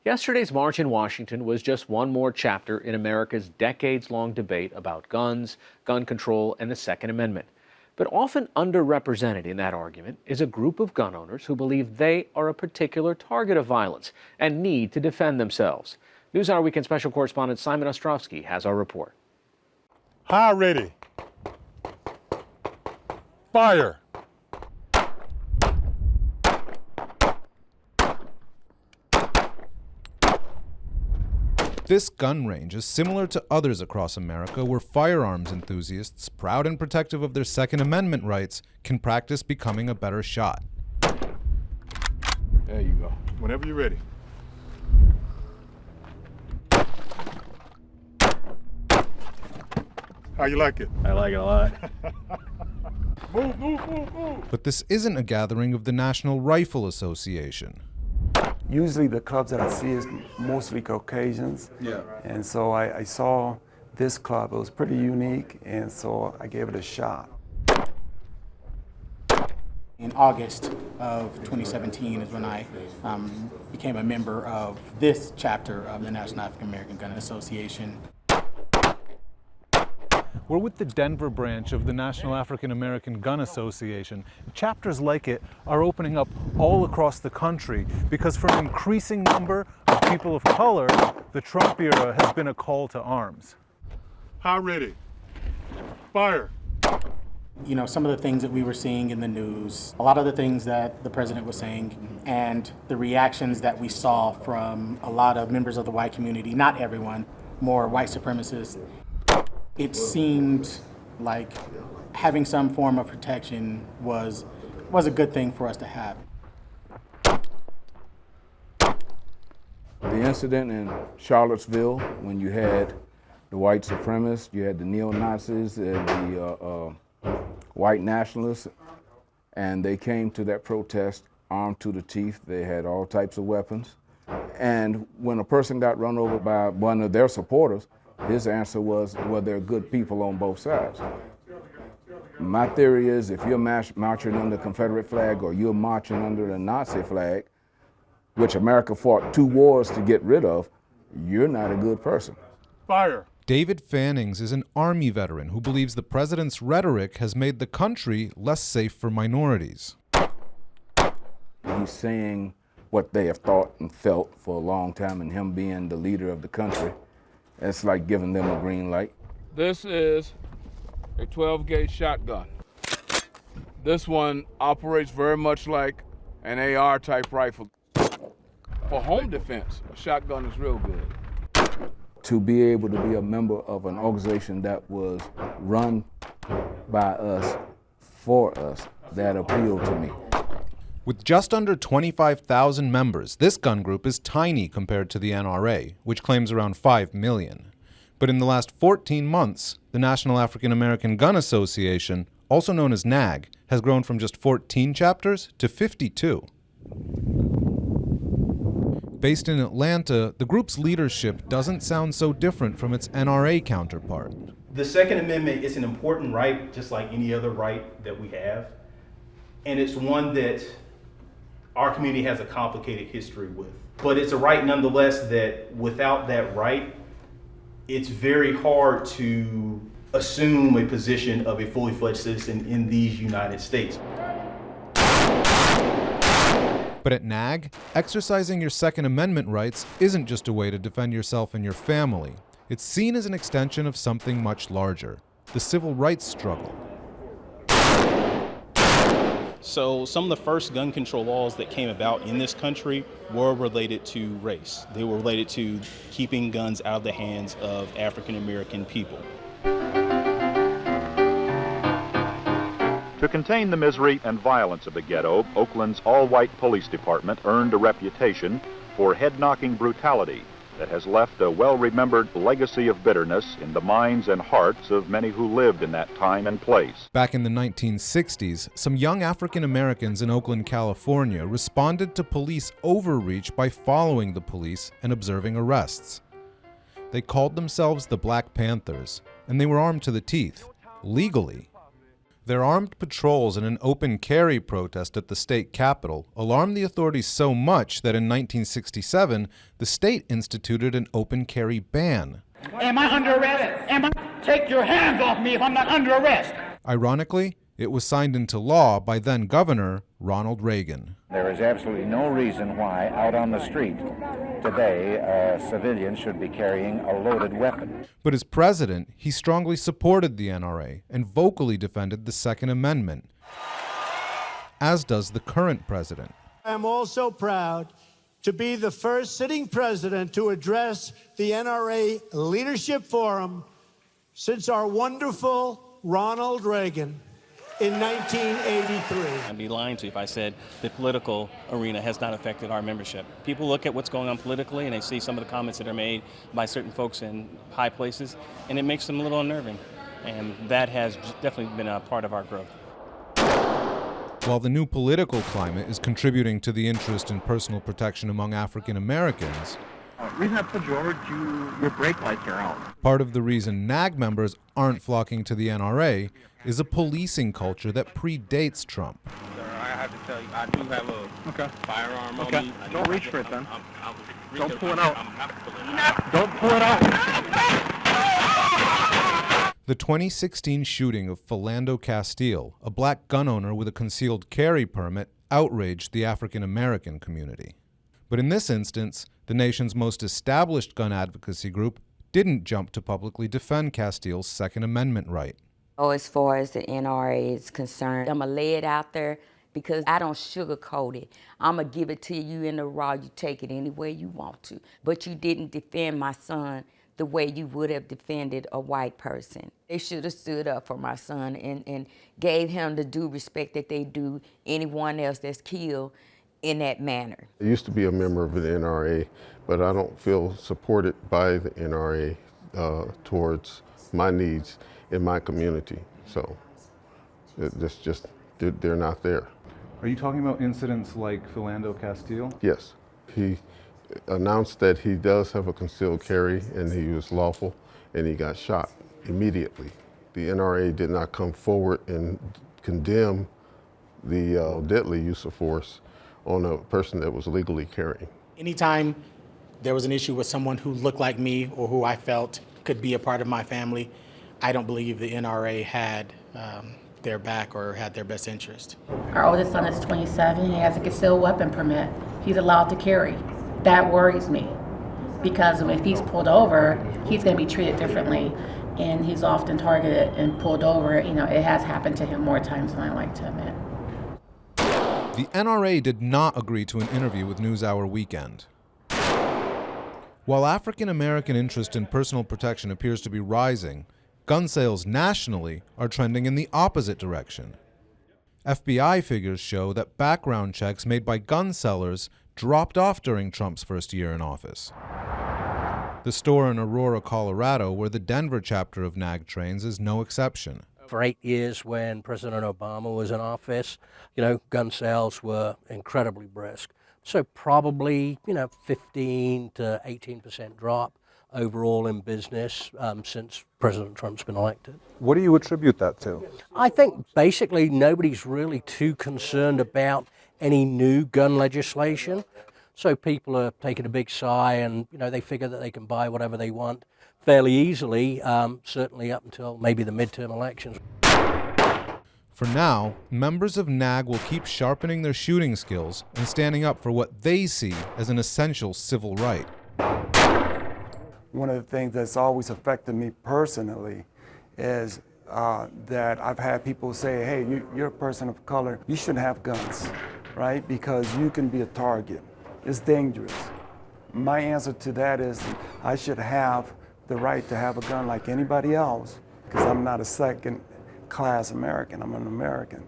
Yesterday's march in Washington was just one more chapter in America's decades-long debate about guns, gun control, and the Second Amendment. But often underrepresented in that argument is a group of gun owners who believe they are a particular target of violence and need to defend themselves. NewsHour Weekend Special Correspondent Simon Ostrovsky has our report. High ready. Fire. This gun range is similar to others across America where firearms enthusiasts, proud and protective of their Second Amendment rights, can practice becoming a better shot. There you go. Whenever you're ready. How you like it? I like it a lot. Move, move, move, move. But this isn't a gathering of the National Rifle Association. Usually the clubs that I see is mostly Caucasians. Yeah. And so I saw this club. It was pretty unique, and so I gave it a shot. In August of 2017 is when I became a member of this chapter of the National African American Gun Association. We're with the Denver branch of the National African American Gun Association. Chapters like it are opening up all across the country because for an increasing number of people of color, the Trump era has been a call to arms. High ready. Fire. You know, some of the things that we were seeing in the news, a lot of the things that the president was saying, and the reactions that we saw from a lot of members of the white community, not everyone, more white supremacists, it seemed like having some form of protection was a good thing for us to have. The incident in Charlottesville, when you had the white supremacists, you had the neo-Nazis, and the white nationalists, and they came to that protest armed to the teeth. They had all types of weapons. And when a person got run over by one of their supporters, his answer was, well, there are good people on both sides. My theory is if you're marching under the Confederate flag or you're marching under the Nazi flag, which America fought 2 wars to get rid of, you're not a good person. Fire. David Fannings is an Army veteran who believes the president's rhetoric has made the country less safe for minorities. He's saying what they have thought and felt for a long time, and him being the leader of the country, it's like giving them a green light. This is a 12-gauge shotgun. This one operates very much like an AR-type rifle. For home defense, a shotgun is real good. To be able to be a member of an organization that was run by us, for us, that appealed to me. With just under 25,000 members, this gun group is tiny compared to the NRA, which claims around 5 million. But in the last 14 months, the National African American Gun Association, also known as NAAG, has grown from just 14 chapters to 52. Based in Atlanta, the group's leadership doesn't sound so different from its NRA counterpart. The Second Amendment is an important right, just like any other right that we have. And it's one that our community has a complicated history with. But it's a right nonetheless that without that right, it's very hard to assume a position of a fully fledged citizen in these United States. But at NAAG, exercising your Second Amendment rights isn't just a way to defend yourself and your family. It's seen as an extension of something much larger, the civil rights struggle. So some of the first gun control laws that came about in this country were related to race. They were related to keeping guns out of the hands of African American people. To contain the misery and violence of the ghetto, Oakland's all-white police department earned a reputation for head-knocking brutality that has left a well-remembered legacy of bitterness in the minds and hearts of many who lived in that time and place. Back in the 1960s, some young African Americans in Oakland, California responded to police overreach by following the police and observing arrests. They called themselves the Black Panthers, and they were armed to the teeth, legally. Their armed patrols and an open carry protest at the state capitol alarmed the authorities so much that in 1967, the state instituted an open carry ban. Am I under arrest? Take your hands off me if I'm not under arrest. Ironically, it was signed into law by then-Governor Ronald Reagan. There is absolutely no reason why out on the street today a civilian should be carrying a loaded weapon. But as president, he strongly supported the NRA and vocally defended the Second Amendment, as does the current president. I am also proud to be the first sitting president to address the NRA Leadership Forum since our wonderful Ronald Reagan in 1983. I'd be lying to you if I said the political arena has not affected our membership. People look at what's going on politically and they see some of the comments that are made by certain folks in high places, and it makes them a little unnerving. And that has definitely been a part of our growth. While the new political climate is contributing to the interest in personal protection among African Americans, Reason I pulled you over, your brake lights are out. part of the reason NAAG members aren't flocking to the NRA is a policing culture that predates Trump. Sir, I have to tell you, I do have a firearm on me. Don't reach for it then. Don't pull it I'm out. not pulling it out. Don't pull it out. The 2016 shooting of Philando Castile, a black gun owner with a concealed carry permit, outraged the African American community. But in this instance, the nation's most established gun advocacy group didn't jump to publicly defend Castile's Second Amendment right. Oh, as far as the NRA is concerned, I'm going to lay it out there because I don't sugarcoat it. I'm going to give it to you in the raw. You take it any way you want to. But you didn't defend my son the way you would have defended a white person. They should have stood up for my son and gave him the due respect that they do anyone else that's killed in that manner. I used to be a member of the NRA, but I don't feel supported by the NRA towards my needs in my community. So they're not there. Are you talking about incidents like Philando Castile? Yes. He announced that he does have a concealed carry and he was lawful, and he got shot immediately. The NRA did not come forward and condemn the deadly use of force on a person that was legally carrying. Anytime there was an issue with someone who looked like me or who I felt could be a part of my family, I don't believe the NRA had their back or had their best interest. Our oldest son is 27. He has a concealed weapon permit. He's allowed to carry. That worries me because if he's pulled over, he's going to be treated differently, and he's often targeted and pulled over. You know, it has happened to him more times than I like to admit. The NRA did not agree to an interview with NewsHour Weekend. While African American interest in personal protection appears to be rising, gun sales nationally are trending in the opposite direction. FBI figures show that background checks made by gun sellers dropped off during Trump's first year in office. The store in Aurora, Colorado, where the Denver chapter of NAAG trains, is no exception. For 8 years when President Obama was in office, gun sales were incredibly brisk. So probably, 15 to 18% drop overall in business since President Trump's been elected. What do you attribute that to? I think basically nobody's really too concerned about any new gun legislation. So people are taking a big sigh and, they figure that they can buy whatever they want fairly easily, certainly up until maybe the midterm elections. For now, members of NAAG will keep sharpening their shooting skills and standing up for what they see as an essential civil right. One of the things that's always affected me personally is that I've had people say, hey, you're a person of color, you shouldn't have guns, right? Because you can be a target. It's dangerous. My answer to that is I should have the right to have a gun like anybody else because I'm not a second-class American, I'm an American.